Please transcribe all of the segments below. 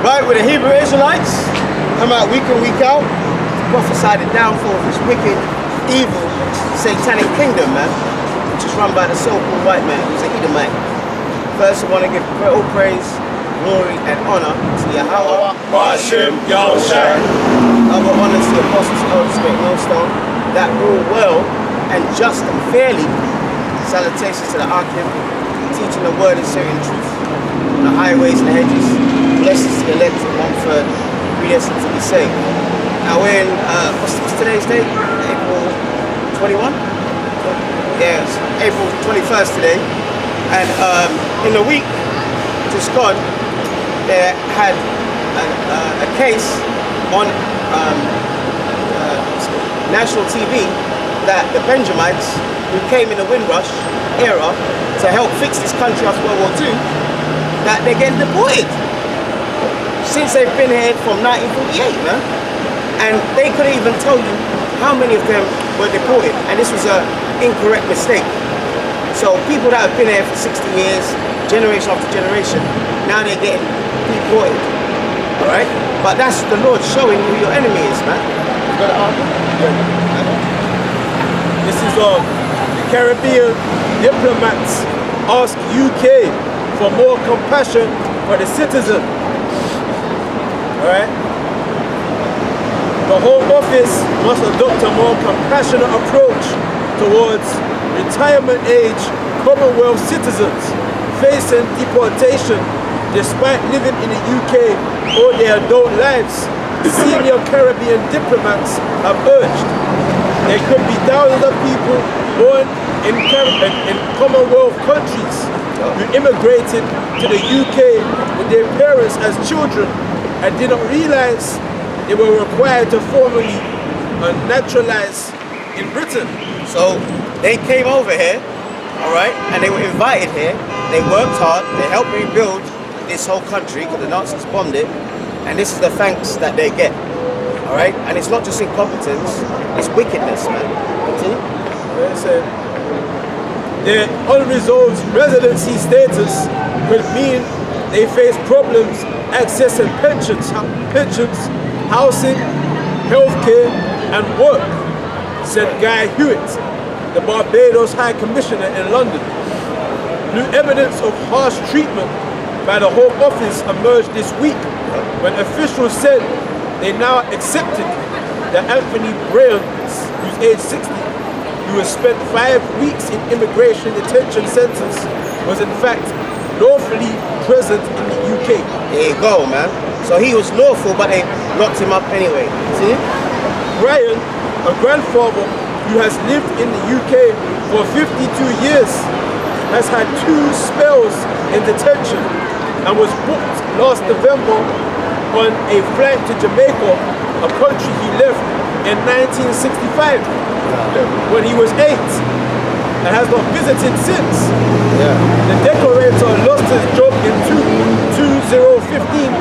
Right, with the Hebrew Israelites, come out week in, week out, to prophesy the downfall of this wicked, evil, satanic kingdom, man, which is run by the so-called white man, who's an Edomite. First, I want to give all praise, glory, and honor to Yahweh, Hashem Yahushai. Other honors to the apostles of the Great Millstone, that rule well and just and fairly. Salutations to the Akim, teaching the word and certain truth on the highways and the hedges. Blessings to the elect, 1/3, predestined to be saved. Now we're in, what's today's date? April 21? Yes, April 21st today. And in the week just gone, they had a case on national TV that the Benjamites, who came in the Windrush era to help fix this country after World War II, that they're getting deported. Since they've been here from 1948, man. And they couldn't even tell you how many of them were deported. And this was an incorrect mistake. So people that have been here for 60 years, generation after generation, now they're getting deported. Alright? But that's the Lord showing who your enemy is, man. You got an argument? This is the Caribbean diplomats ask UK for more compassion for the citizen. Alright? The Home Office must adopt a more compassionate approach towards retirement age Commonwealth citizens facing deportation despite living in the UK all their adult lives. Senior Caribbean diplomats have urged there could be thousands of people born in Commonwealth countries who immigrated to the UK with their parents as children and did not realize they were required to formally naturalize in Britain. So they came over here, alright, and they were invited here. They worked hard, they helped rebuild this whole country because the Nazis bombed it, and this is the thanks that they get. Alright? And it's not just incompetence, it's wickedness, man. Continue. Their unresolved residency status could mean they face problems accessing pensions, housing, healthcare, and work, said Guy Hewitt, the Barbados High Commissioner in London. New evidence of harsh treatment by the Home Office emerged this week when officials said they now accepted that Anthony Bryan, who's age 60, who has spent 5 weeks in immigration detention centers, was in fact lawfully present in the UK. There you go, man. So he was lawful, but they locked him up anyway. See? Bryan, a grandfather who has lived in the UK for 52 years, has had 2 spells in detention and was booked last November on a flight to Jamaica, a country he left in 1965 when he was 8 and has not visited since. Yeah. The decorator lost his job in 2015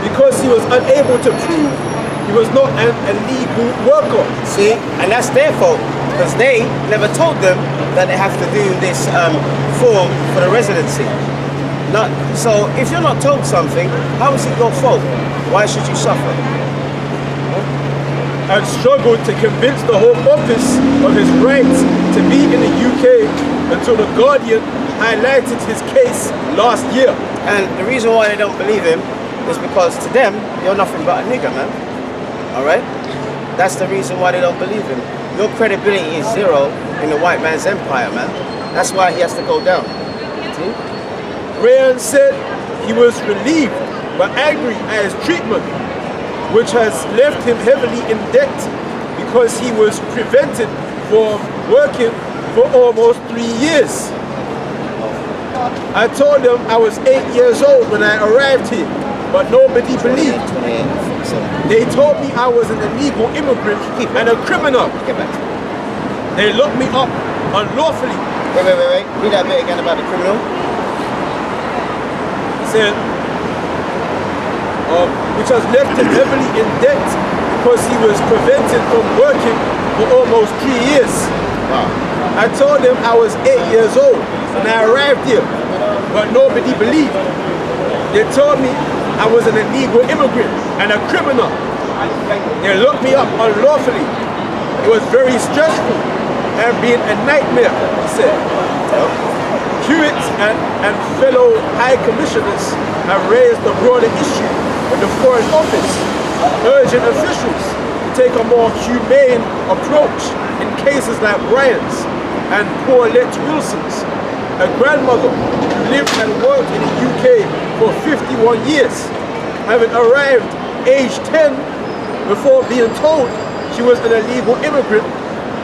because he was unable to prove he was not an illegal worker. See? And that's their fault, because they never told them that they have to do this form for the residency. So if you're not told something, how is it your fault? Why should you suffer? And struggled to convince the Home Office of his right to be in the UK until the Guardian highlighted his case last year. And the reason why they don't believe him is because to them, you're nothing but a nigger, man. Alright? That's the reason why they don't believe him. Your credibility is zero in the white man's empire, man. That's why he has to go down. See? Bryan said he was relieved but angry at his treatment, which has left him heavily in debt because he was prevented from working for almost 3 years. I told them I was 8 years old when I arrived here, but nobody believed. They told me I was an illegal immigrant and a criminal. They locked me up unlawfully. Wait. Read that bit again about the criminal. He said, which has left him heavily in debt because he was prevented from working for almost 3 years. Wow. I told them I was 8 years old when I arrived here, but nobody believed. They told me I was an illegal immigrant and a criminal. They locked me up unlawfully. It was very stressful and been a nightmare, he said. Hewitt and fellow high commissioners have raised the broader issue with the Foreign Office, urging officials to take a more humane approach in cases like Brian's and Paulette Wilson's, a grandmother who lived and worked in the UK for 51 years, having arrived age 10 before being told she was an illegal immigrant,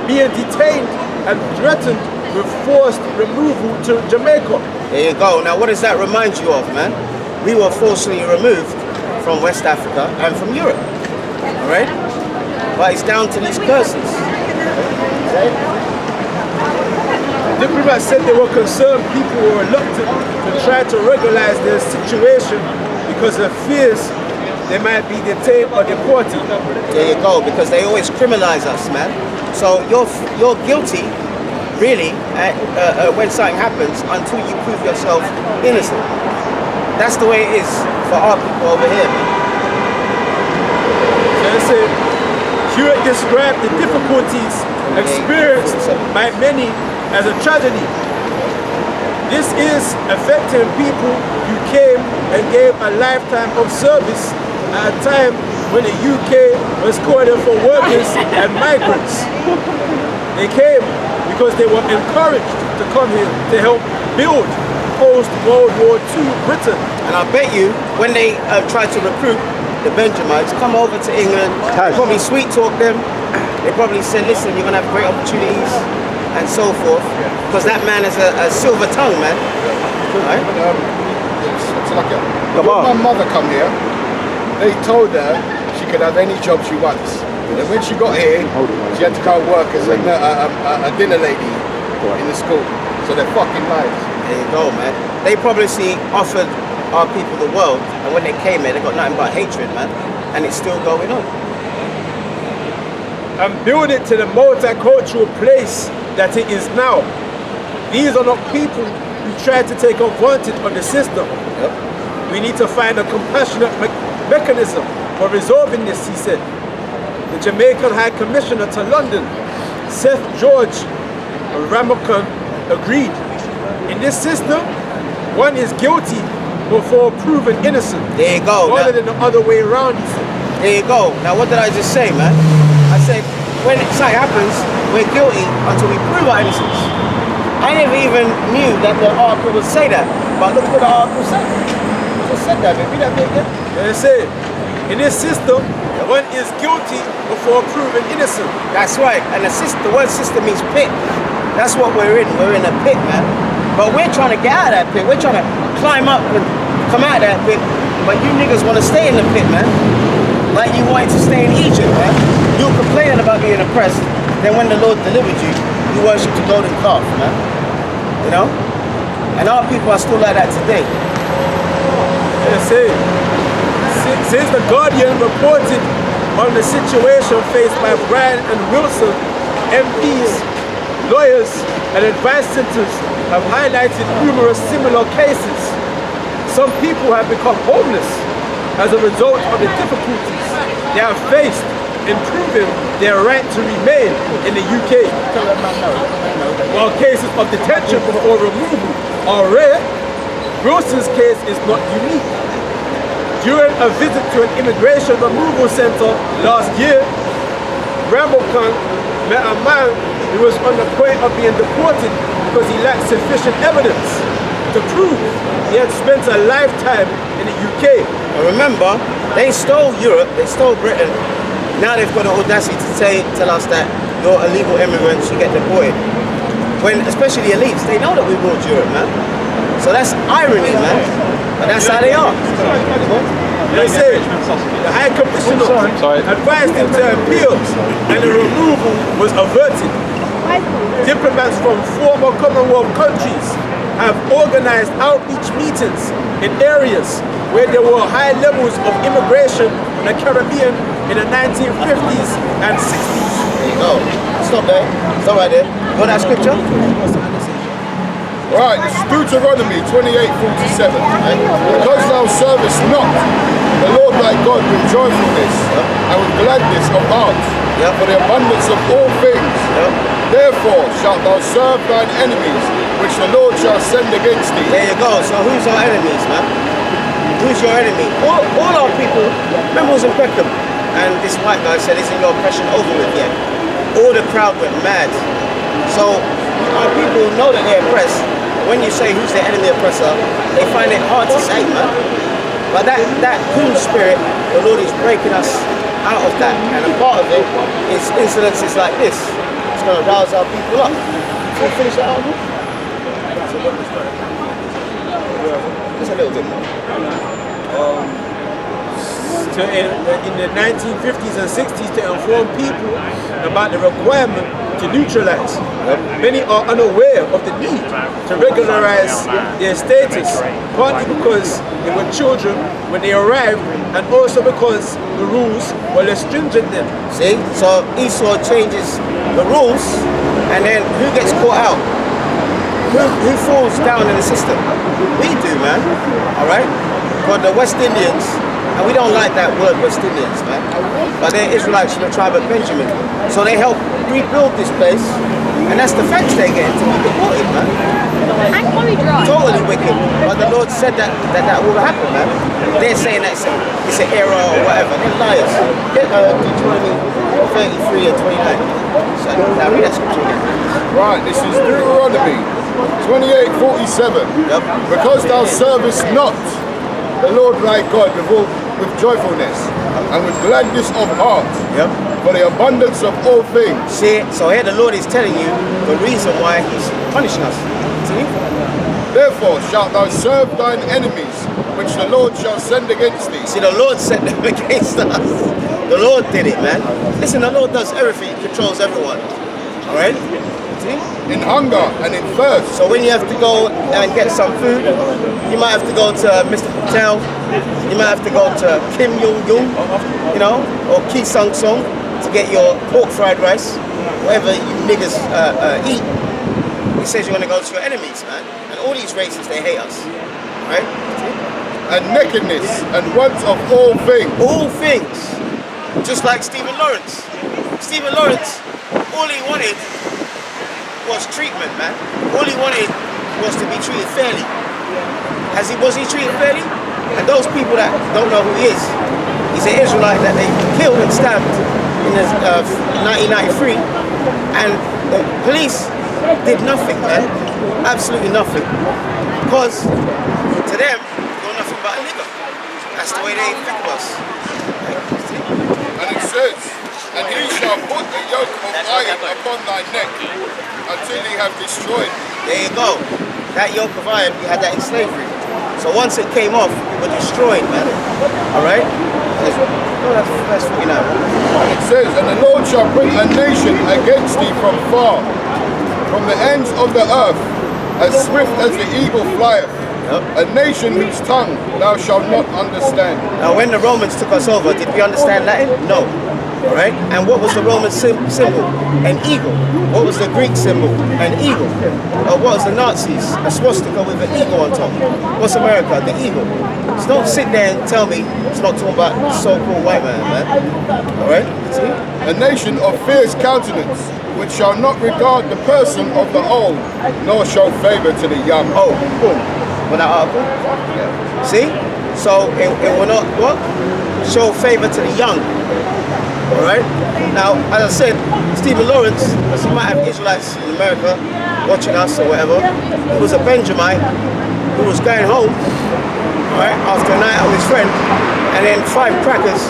being detained and threatened with forced removal to Jamaica. There you go. Now what does that remind you of, man? We were forcibly removed from West Africa and from Europe. Alright? But it's down to these curses. Diplomats said they were concerned people were reluctant to try to regularize their situation because of fears they might be detained or deported. There you go, because they always criminalize us, man. So you're guilty, really, when something happens until you prove yourself innocent. That's the way it is for our people over here, man. So they say, Hewitt described the difficulties experienced by many as a tragedy. This is affecting people who came and gave a lifetime of service at a time when the UK was calling for workers and migrants. They came because they were encouraged to come here to help build post-World War II Britain. And I bet you, when they tried to recruit the Benjamites, come over to England, probably sweet talk them, they probably said, listen, you're going to have great opportunities and so forth, because that man is a silver tongue, man. Right? It's like when my mother come here, they told her she could have any job she wants. And when she got here, she had to go and work as a dinner lady in the school. So they're fucking lies. There you go, man. They probably offered our people the world, and when they came here, they got nothing but hatred, man. And it's still going on. And build it to the multicultural place that it is now. These are not people who try to take advantage of the system. Yep. We need to find a compassionate mechanism for resolving this, he said. The Jamaican High Commissioner to London, Seth George Ramocan, agreed. In this system, one is guilty before proven innocent. There you go. Rather than the other way around, he said. There you go. Now what did I just say, man? I said, when something happens, we're guilty until we prove our innocence. I never even knew that the article would say that, but look what the article said. It just said that, baby. Read that bit again. They say, in this system, one is guilty before proven innocent. That's right. And the word system means pit. That's what we're in. We're in a pit, man. But we're trying to get out of that pit. We're trying to climb up and come out of that pit. But you niggas want to stay in the pit, man. Like you wanted to stay in Egypt, man. You were complaining about being oppressed. Then when the Lord delivered you, you worshipped the golden calf, man. You know? And our people are still like that today. They say, since the Guardian reported on the situation faced by Brian and Wilson, MPs, lawyers, and advice centers have highlighted numerous similar cases. Some people have become homeless as a result of the difficulties they have faced in proving their right to remain in the UK. While cases of detention before removal are rare, Wilson's case is not unique. During a visit to an immigration removal center last year, Ramocan met a man who was on the point of being deported because he lacked sufficient evidence to prove he had spent a lifetime in the UK. And remember, they stole Europe, they stole Britain. Now they've got the audacity to tell us that you're illegal immigrants, you get deported. When, especially the elites, they know that we ruled Europe, man. So that's irony, man. But that's how they are. They say the High Commissioner advised him to appeal and the removal was averted. Diplomats from former Commonwealth countries have organized outreach meetings in areas where there were high levels of immigration in the Caribbean in the 1950s and 60s. There you go. Stop there. Stop right there. Got that scripture? Right, this is Deuteronomy 28:47. Because thou servest not the Lord thy God with joyfulness and with gladness of heart, for the abundance of all things, therefore shalt thou serve thine enemies, which the Lord shall send against thee. There you go. So who's our enemies, man? Who's your enemy? All our people, remember it was in Peckham, and this white guy said, isn't your oppression over with yet? All the crowd went mad. So our people know that they're oppressed. When you say who's the enemy oppressor, they find it hard to say, man. But that coon spirit, the Lord is breaking us out of that. And a part of it is incidences like this. It's going to rouse our people up. So we finish that album? Just a little bit more. In the 1950s and 60s to inform people about the requirement to neutralize. Many are unaware of the need to regularize their status, partly because they were children when they arrived, and also because the rules were less stringent then. See, so Esau changes the rules, and then who gets caught out? Who falls down in the system? We do, man. All right. But the West Indians, and we don't like that word West Indians, man. But they're Israelites from the tribe of Benjamin, so they help rebuild this place, and that's the fence they get to be deported, man. Totally wicked. But the Lord said that will happen, man. They're saying that it's an error or whatever. They're liars. Get Deuteronomy 33 and 29. So now read that scripture again. Right, this is Deuteronomy 28:47. Because thou servest not the Lord thy God with joyfulness and with gladness of heart, for the abundance of all things. See, so here the Lord is telling you the reason why he's punishing us. See? Therefore shalt thou serve thine enemies, which the Lord shall send against thee. See, the Lord sent them against us. The Lord did it, man. Listen, the Lord does everything. He controls everyone. All right? See? In hunger and in thirst. So when you have to go and get some food, you might have to go to Mr. Patel, you might have to go to Kim Jong-un, you know, or Ki Sung-sung to get your pork fried rice, whatever you niggas eat. He says you're going to go to your enemies, man. And all these races, they hate us, right? And nakedness and want of all things. All things. Just like Stephen Lawrence. Stephen Lawrence, all he wanted was treatment, man. All he wanted was to be treated fairly. Was he treated fairly? And those people that don't know who he is, he's an Israelite that they killed and stabbed in 1993, and the police did nothing, man. Absolutely nothing. Because to them, you're nothing but a nigger. That's the way they think of us. And it says, and he shall put the yoke of iron upon thy neck until he have destroyed. There you go. That yoke of iron, we had that in slavery. So once it came off, we were destroyed, man. All right? Oh, that's verse 49. And it says, and the Lord shall bring a nation against thee from far, from the ends of the earth, as swift as the eagle flieth. A nation whose tongue thou shalt not understand. Now when the Romans took us over, did we understand Latin? No. All right? And what was the Roman symbol? An eagle. What was the Greek symbol? An eagle. What was the Nazis? A swastika with an eagle on top. What's America? The eagle. So don't sit there and tell me it's not talking about so-called white man. All right? See? A nation of fierce countenance, which shall not regard the person of the old, nor show favor to the young. Oh, boom. With that article? Yeah. See? So it will not what? Show favor to the young. Alright? Now, as I said, Stephen Lawrence, as you might have Israelites in America watching us or whatever, he was a Benjamite who was going home, alright, after a night out with his friend, and then 5 crackers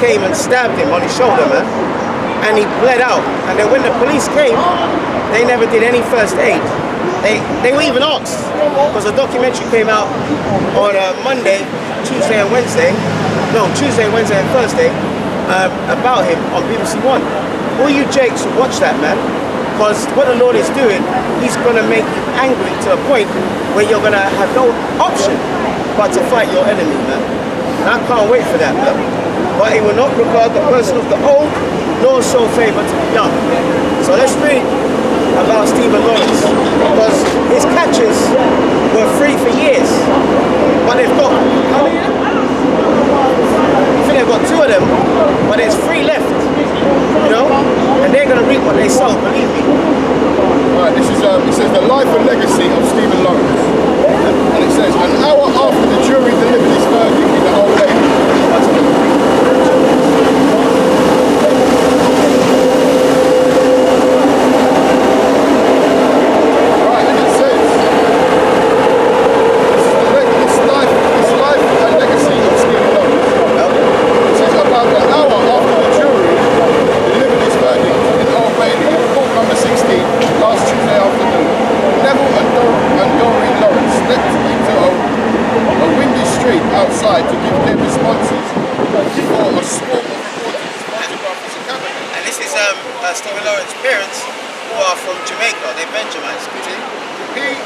came and stabbed him on his shoulder, man. And he bled out. And then when the police came, they never did any first aid. They were even asked, because a documentary came out on Monday, Tuesday and Wednesday, and Thursday, about him on BBC One. All you jakes should watch that, man, because what the Lord is doing, he's going to make you angry to a point where you're going to have no option but to fight your enemy, man. And I can't wait for that, man. But he will not regard the person of the old, nor show favor to the young. So let's read about Stephen Lawrence, because his catches were free for years, but they've got, how many? I think they've got 2 of them, but there's 3 left, you know, and they're going to reap what they sow, believe me. Alright, this is it says the life and legacy of Stephen Lawrence, and it says an hour after the jury delivered his verdict in the Old Bailey. Outside to give their responses before a swarm of reporters photographers and cameras. And this is Stephen Lawrence's parents, who are from Jamaica, they're Benjamites. He,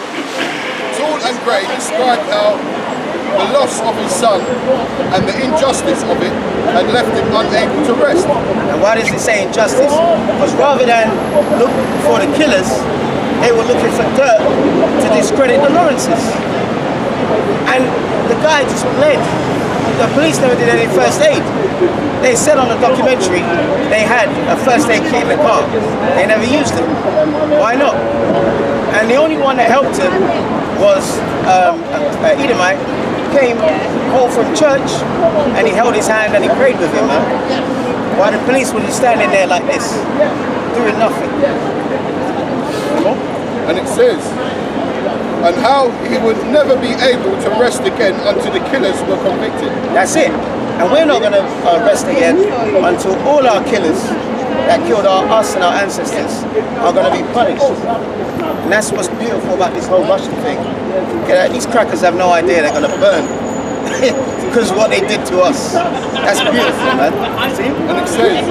tall and grey, described how the loss of his son and the injustice of it had left him unable to rest. And why does it say injustice? Because rather than look for the killers, they were looking for dirt to discredit the Lawrences. And the guy just bled. The police never did any first aid. They said on the documentary they had a first aid kit in the car. They never used it. Why not? And the only one that helped him was Edomite. Came home from church and he held his hand and he prayed with him, man. While the police were just standing there like this, doing nothing. And it says, and how he would never be able to rest again until the killers were convicted. That's it. And we're not going to rest again until all our killers that killed us and our ancestors are going to be punished. And that's what's beautiful about this whole Russian thing. These crackers have no idea they're going to burn because what they did to us. That's beautiful, man. See? And it says,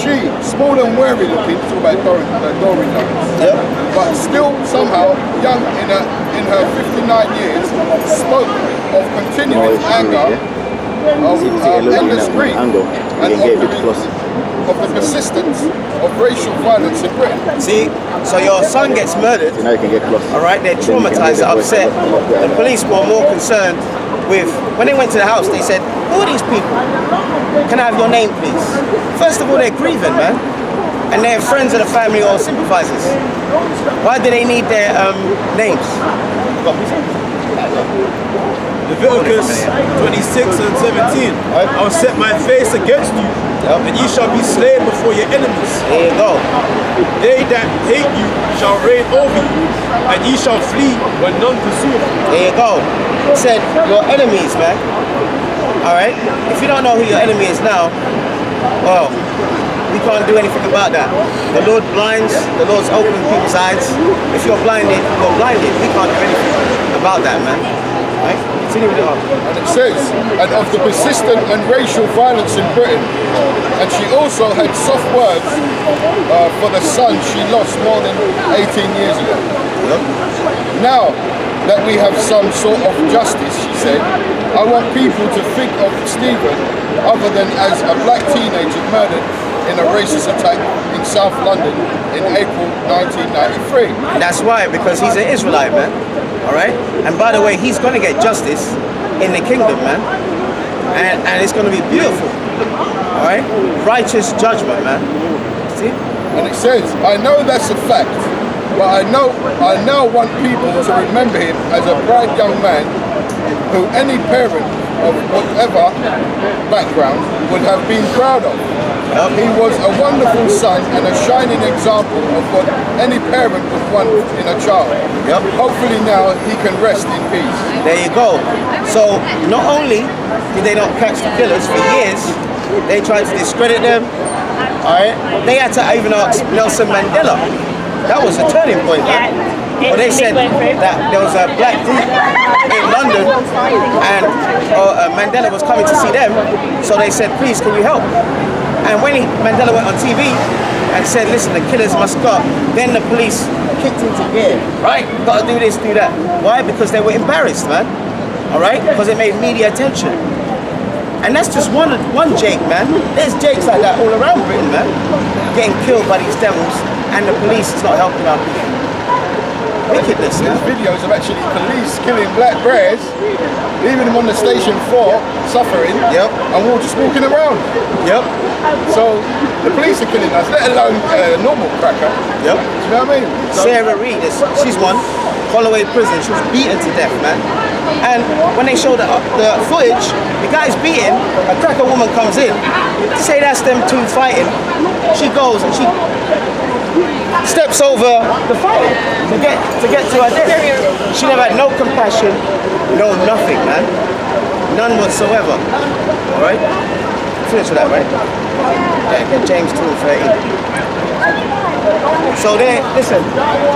she, small and wary looking, talk about Doreen Lawrence, Yep. but still somehow young in her 59 years, spoke of continuing anger, of endless grief, and of the persistence of racial violence in Britain. See, so your son gets murdered, Now you can get close. all right, they're traumatized, they're upset. The police were more concerned with, when they went to the house, they said, who are these people? Can I have your name, please? First of all, they're grieving, man. And they're friends of the family or sympathizers. Why do they need their names? Leviticus 26 and 17. I will set my face against you, and ye shall be slain before your enemies. There you go. They that hate you shall reign over you, and ye shall flee when none pursue you. There you go. It said your enemies, man. All right. If you don't know who your enemy is now, well, we can't do anything about that. The Lord blinds. The Lord's opening people's eyes. If you're blinded, you're blinded. We can't do anything about that, man. Right? Continue with it on. And it says, and of the persistent and racial violence in Britain. And she also had soft words for the son she lost more than 18 years ago. Now that we have some sort of justice, she said, I want people to think of Stephen other than as a black teenager murdered in a racist attack in South London in April 1993. That's why, because he's an Israelite, man. All right? And by the way, he's going to get justice in the kingdom, man. And it's going to be beautiful. All right? Righteous judgment, man. See? And it says, I know that's a fact, but I now want people to remember him as a bright young man who any parent of whatever background would have been proud of. He was a wonderful son and a shining example of what any parent would want in a child. Yep. Hopefully now he can rest in peace. There you go. So not only did they not catch the killers for years, they tried to discredit them. All right. They had to even ask Nelson Mandela. That was a turning point, man. Well, they said that there was a black group in London and Mandela was coming to see them. So they said, please, can you help? And when Mandela went on TV and said, listen, the killers must go, then the police kicked into gear. Right, gotta do this, do that. Why? Because they were embarrassed, man. All right? Because it made media attention. And that's just one Jake, man. There's Jakes like that all around Britain, man. Getting killed by these devils and the police is not helping our people. We wickedness, man. There's videos of actually police killing black bears, leaving them on the station floor, suffering, Yep. and we're just walking around. Yep. So the police are killing us, let alone a normal cracker. Yep. Do you know what I mean? So, Sarah Reid, she's one. Holloway prison, she was beaten to death, man. And when they show the footage, the guy's beaten, a cracker woman comes in, to say that's them two fighting. She goes and she steps over the fight to get to her death. She never had no compassion, no nothing, man. None whatsoever. Alright? Finish with that, right? Yeah, James 2:13. So there, listen,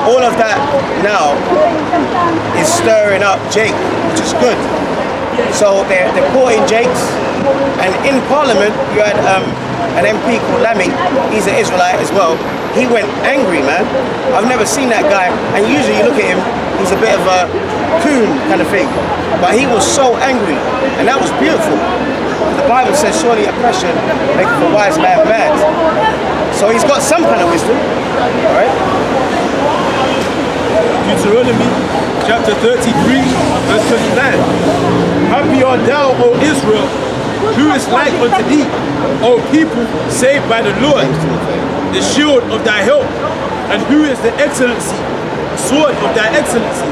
all of that now is stirring up Jake, which is good. So they're deporting Jakes, and in Parliament you had an MP called Lammy. He's an Israelite as well. He went angry, man. I've never seen that guy, and usually you look at him, he's a bit of a coon kind of thing, but he was so angry, and that was beautiful. The Bible says, surely oppression maketh a wise man mad. So he's got some kind of wisdom, all right? Deuteronomy chapter 33, verse 29. Happy art thou, O Israel, who is like unto thee, O people saved by the Lord, the shield of thy help, and who is the excellency, sword of thy excellency,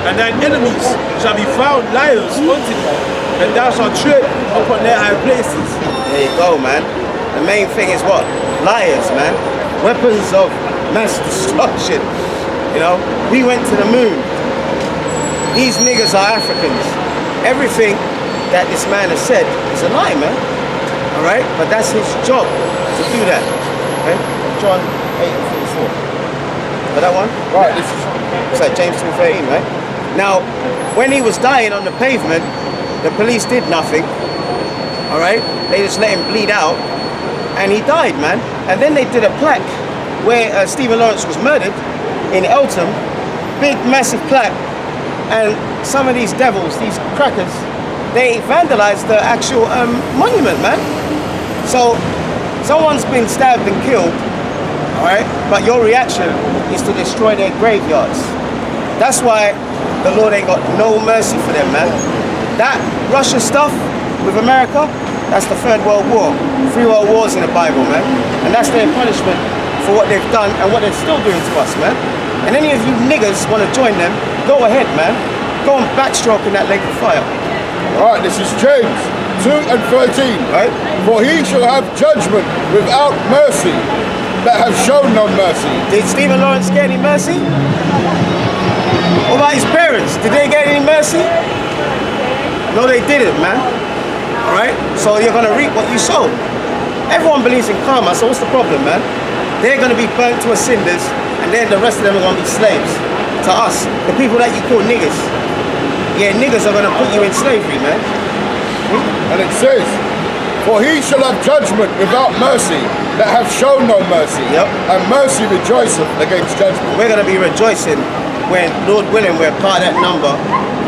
and thine enemies shall be found liars unto thee, and thou shalt tread upon their high places. There you go, man. The main thing is what? Liars, man. Weapons of mass destruction. You know, we went to the moon. These niggas are Africans. Everything that this man has said is a lie, man. All right? But that's his job to do that. Okay? John 8:44. Got that one? right, this is It's like James 2:13, right? Now, when he was dying on the pavement, the police did nothing. All right? They just let him bleed out, and he died, man. And then they did a plaque where Stephen Lawrence was murdered in Eltham, big massive plaque, and some of these devils, these crackers, they vandalized the actual monument, man. So someone's been stabbed and killed, all right? But your reaction is to destroy their graveyards. That's why the Lord ain't got no mercy for them, man. That Russia stuff with America, that's the Third World War. 3 world wars in the Bible, man. And that's their punishment for what they've done and what they're still doing to us, man. And any of you niggas want to join them, go ahead, man. Go and backstroke in that lake of fire. right. This is James 2:13. Right? For he shall have judgment without mercy, that have shown no mercy. Did Stephen Lawrence get any mercy? What about his parents? Did they get any mercy? No, they didn't, man. All right? So you're going to reap what you sow. Everyone believes in karma, so what's the problem, man? They're going to be burnt to a cinders, and then the rest of them are going to be slaves to us, the people that you call niggas. Yeah, niggas are going to put you in slavery, man. And it says, for he shall have judgment without mercy, that have shown no mercy. Yep. And mercy rejoiceth against judgment. We're going to be rejoicing when, Lord willing, we're part of that number,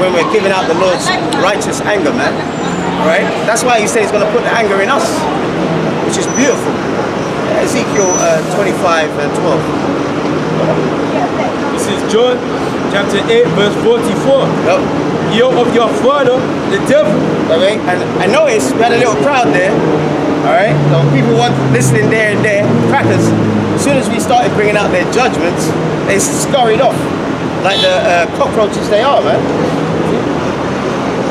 when we're giving out the Lord's righteous anger, man. All right? That's why he says he's going to put the anger in us, which is beautiful. Ezekiel 25 and 12. This is John chapter 8, verse 44. Yep. Ye of your father, the devil. Okay? And I noticed we had a little crowd there. All right? So people weren't listening there and there. Crackers. As soon as we started bringing out their judgments, they scurried off like the cockroaches they are, man.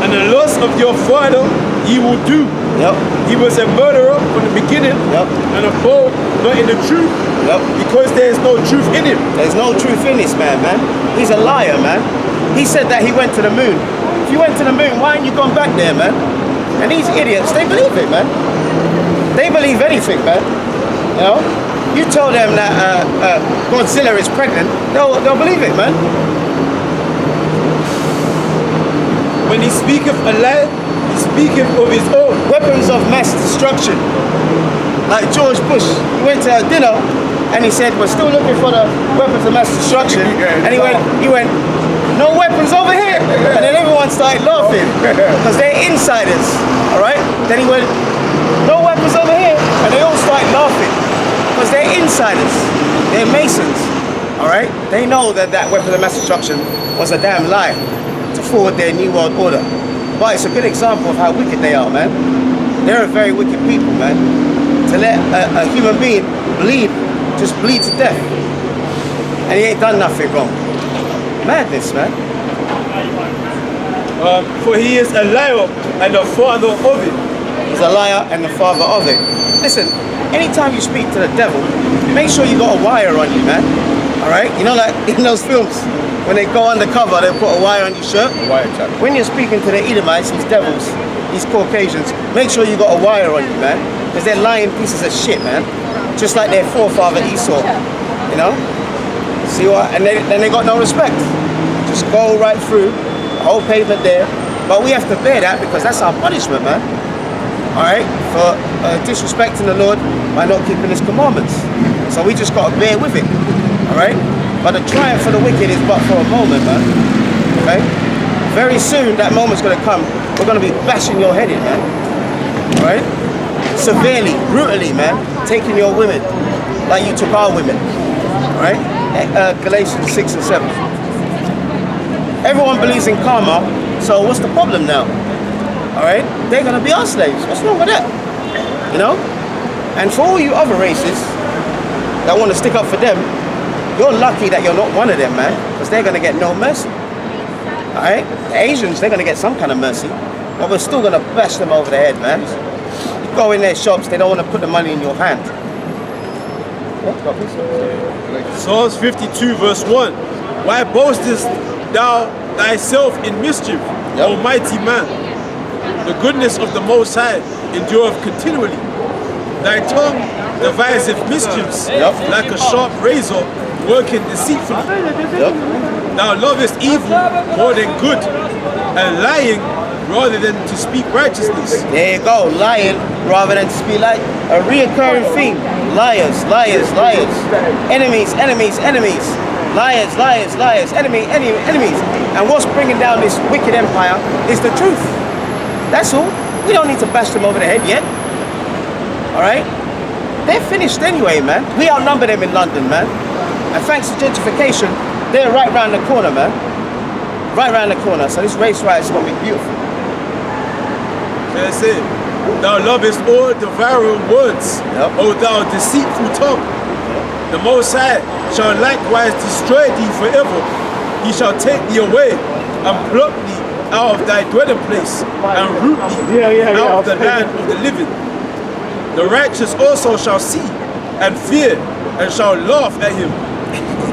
And the lust of your father ye will do. Yep. He was a murderer from the beginning, Yep. and a foe not in the truth, Yep. because there is no truth in him. There's no truth in this man, man. He's a liar, man. He said that he went to the moon. If you went to the moon, why ain't you gone back there, man? And these idiots, they believe it, man. They believe anything, man. You know? You tell them that Godzilla is pregnant, they'll believe it, man. When he speaketh a lie, he speaketh of his own. Weapons of mass destruction. Like George Bush, he went to a dinner and he said, we're still looking for the weapons of mass destruction. And he went, no weapons over here. And then everyone started laughing because they're insiders, all right? Then he went, no weapons over here. And they all started laughing because they're insiders. They're Masons. All right? They know that that weapon of mass destruction was a damn lie to forward their new world order. But it's a good example of how wicked they are, man. They're a very wicked people, man. To let a human being bleed, just bleed to death, and he ain't done nothing wrong. Madness, man. For he is a liar and the father of it. He's a liar and the father of it. Listen, anytime you speak to the devil, make sure you got a wire on you, man. All right? You know, like in those films, when they go undercover, they put a wire on your shirt. Wire tap. When you're speaking to the Edomites, these devils, these Caucasians, make sure you got a wire on you, man. Because they're lying pieces of shit, man. Just like their forefather Esau, you know? See what? And then they got no respect. Just go right through, the whole pavement there. But we have to bear that because that's our punishment, man. All right? For disrespecting the Lord by not keeping his commandments. So we just got to bear with it. All right? But the triumph for the wicked is but for a moment, man. Okay? Very soon that moment's going to come. We're going to be bashing your head in, man. All right? Severely, brutally, man. Taking your women like you took our women. All right? Galatians 6 and 7. Everyone believes in karma, so what's the problem now? All right? They're going to be our slaves. What's wrong with that? You know? And for all you other races that want to stick up for them, you're lucky that you're not one of them, man, because they're going to get no mercy. All right? The Asians, they're going to get some kind of mercy, but we're still going to bash them over the head, man. You go in their shops, they don't want to put the money in your hand. Psalms 52 verse 1. Why boastest thou thyself in mischief, O mighty man? The goodness of the Most High endureth continually. Thy tongue deviseth mischiefs, like a sharp razor working deceitfully. Thou lovest evil more than good, and lying rather than to speak righteousness. There you go, lying rather than to speak like a reoccurring theme. Liars, liars, liars. Enemies, enemies, enemies. Liars, liars, liars. Enemies. And what's bringing down this wicked empire is the truth. That's all. We don't need to bash them over the head yet. All right? They're finished anyway, man. We outnumber them in London, man. And thanks to gentrification, they're right round the corner, man. Right round the corner. So this race riot is going to be beautiful. That's it. Thou lovest all devouring words, O thou deceitful tongue. The Most High shall likewise destroy thee forever. He shall take thee away and pluck thee out of thy dwelling place and root thee out of the land of the living. The righteous also shall see and fear and shall laugh at him.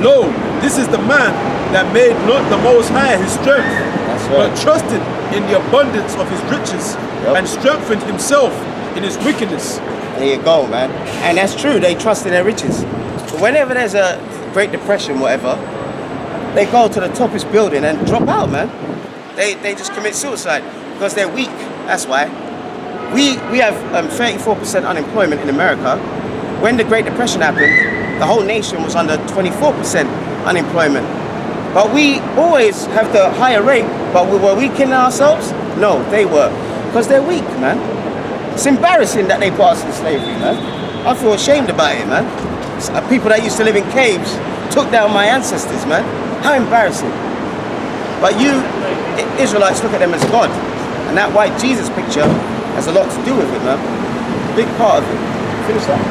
Lo, this is the man that made not the Most High his strength, but trusted in the abundance of his riches and strengthened himself in his wickedness. There you go, man. And that's true, they trust in their riches. But whenever there's a Great Depression, whatever, they go to the topest building and drop out, man. They just commit suicide because they're weak, that's why. We have 34% unemployment in America. When the Great Depression happened, the whole nation was under 24% unemployment. But we always have the higher rate, but were we killing ourselves? No, they were. Because they're weak, man. It's embarrassing that they put us in slavery, man. I feel ashamed about it, man. People that used to live in caves took down my ancestors, man. How embarrassing. But you Israelites look at them as God. And that white Jesus picture has a lot to do with it, man. Big part of it. Finish that.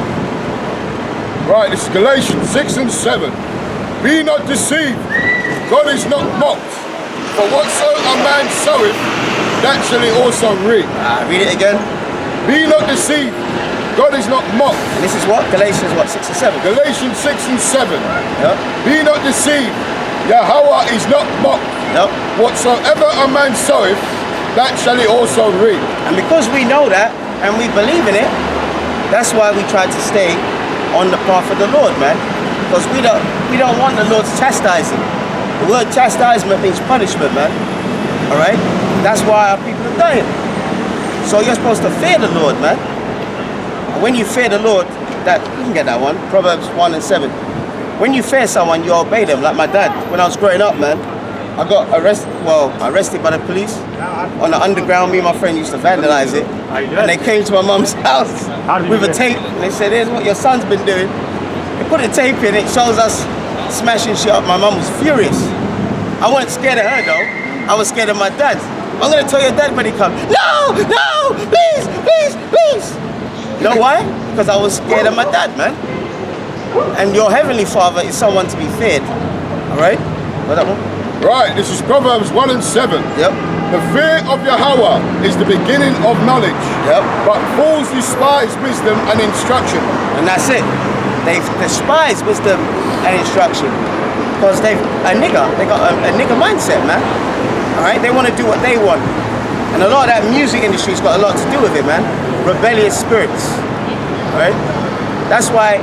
Right, this is Galatians 6 and 7. Be not deceived, God is not mocked. For whatsoever a man soweth, that shall he also reap. Read it again. Be not deceived, God is not mocked. And this is what? Galatians what, 6 and 7? Galatians 6 and 7. Yep. Be not deceived, Yahweh is not mocked. Yep. Whatsoever a man soweth, that shall he also reap. And because we know that and we believe in it, that's why we try to stay on the path of the Lord, man. Because we don't want the Lord's chastising. The word chastisement means punishment, man. All right? That's why our people are dying. So you're supposed to fear the Lord, man. And when you fear the Lord, that you can get that one, Proverbs 1 and 7. When you fear someone, you obey them. Like my dad, when I was growing up, man, I got arrested by the police on the underground. Me and my friend used to vandalize it. And they came to my mum's house with a tape. And they said, here's what your son's been doing. They put a tape in, it shows us smashing shit up. My mum was furious. I wasn't scared of her though. I was scared of my dad. I'm gonna tell your dad when he comes. No, no, please, please, please. You know why? Because I was scared of my dad, man. And your heavenly Father is someone to be feared. All right? What that one? Right, this is Proverbs 1 and 7. Yep. The fear of Yahweh is the beginning of knowledge. Yep. But fools despise wisdom and instruction. And that's it. They despise wisdom and instruction. Because they got a nigger mindset, man. All right? They want to do what they want. And a lot of that music industry's got a lot to do with it, man. Rebellious spirits. All right? That's why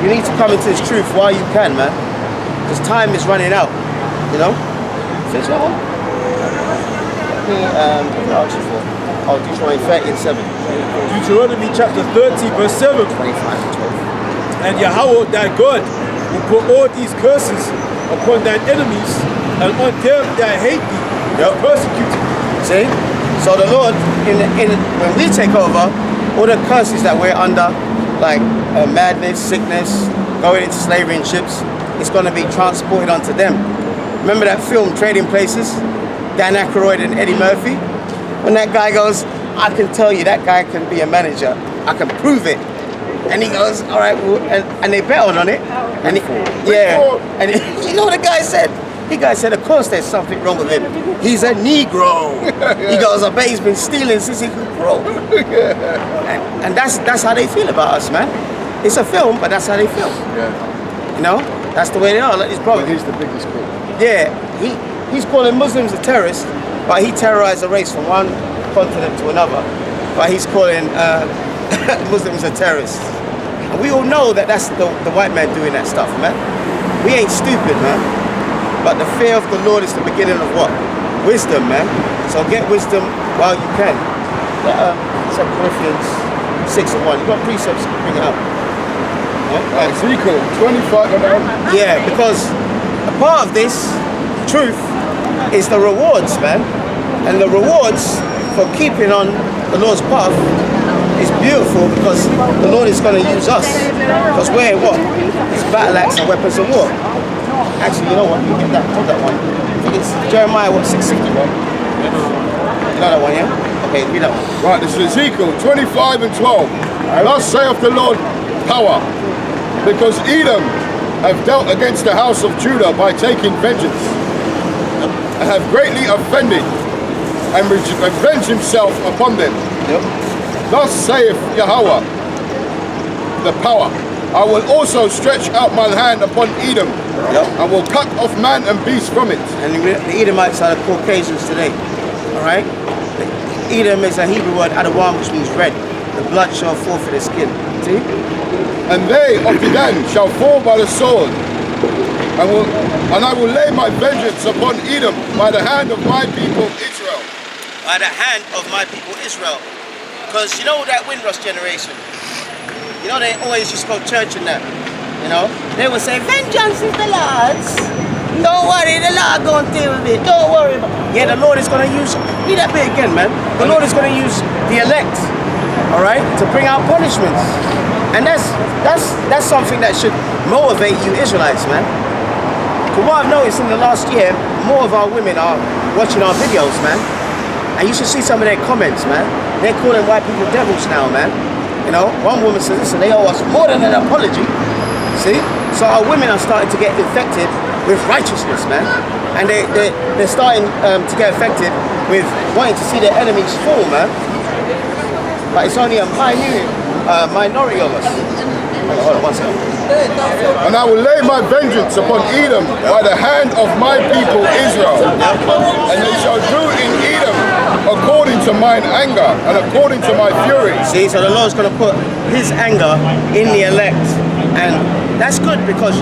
you need to come into this truth while you can, man. Because time is running out, you know? Finish that one? What asked you for? Oh, Deuteronomy 30 and 7. Deuteronomy chapter 30 verse 7. 25 and 12. And Yahweh thy God will put all these curses upon thine enemies, and on them that hate thee, Yep. persecuted. See? So the Lord, when we take over, all the curses that we're under, like madness, sickness, going into slavery and ships, it's going to be transported onto them. Remember that film, Trading Places? Dan Aykroyd and Eddie Murphy? When that guy goes, I can tell you that guy can be a manager. I can prove it. And he goes, all right, well, and they betted on it. And and you know what the guy said? The guy said, of course there's something wrong with him. He's a Negro. He goes, I bet he's been stealing since he could grow. And that's how they feel about us, man. It's a film, but that's how they feel. Yeah. You know? That's the way they are, like his brother. But he's the biggest group. Yeah, he's calling Muslims a terrorist, but he terrorized a race from one continent to another. But he's calling Muslims a terrorists. And we all know that that's the white man doing that stuff, man. We ain't stupid, man. But the fear of the Lord is the beginning of what? Wisdom, man. So get wisdom while you can. 2 Corinthians 6 and 1. You got precepts, bring it up. Yeah? Ezekiel 25 and 1. Yeah, because a part of this truth is the rewards, man. And the rewards for keeping on the Lord's path is beautiful because the Lord is going to use us. Because we're what? It's battle axe and weapons of war. Actually, you know what? You get that. Hold that one. I think it's Jeremiah, what, 660, right? You know that one, yeah? Okay, read that one. Right, this is Ezekiel 25 and 12. Thus saith the Lord power, because Edom have dealt against the house of Judah by taking vengeance, and have greatly offended, and revenged himself upon them. Yep. Thus saith Yahweh, the power, I will also stretch out my hand upon Edom, and will cut off man and beast from it. And the Edomites are the Caucasians today. Alright? Edom is a Hebrew word, Adawam, which means red. The blood shall fall for the skin. See? And they of Dedan shall fall by the sword, and I will lay my vengeance upon Edom by the hand of my people Israel. By the hand of my people Israel. Because you know that Windrush generation, you know they always just go to church and that, you know? They will say, vengeance is the Lord's. Don't worry, the Lord gonna deal with it. Don't worry about it. Yeah, the Lord is gonna use, read that bit again, man. The Lord is gonna use the elect, all right, to bring out punishments. And that's something that should motivate you Israelites, man. Because what I've noticed in the last year, more of our women are watching our videos, man. And you should see some of their comments, man. They're calling white people devils now, man. You know, one woman says, listen, they owe us more than an apology. See? So our women are starting to get infected with righteousness, man. And they're starting to get affected with wanting to see their enemies fall, man. But it's only a minority of us. Hold on, one second. And I will lay my vengeance upon Edom by the hand of my people Israel. And they shall do in Edom according to mine anger and according to my fury. See, so the Lord's going to put his anger in the elect. And that's good because, you know,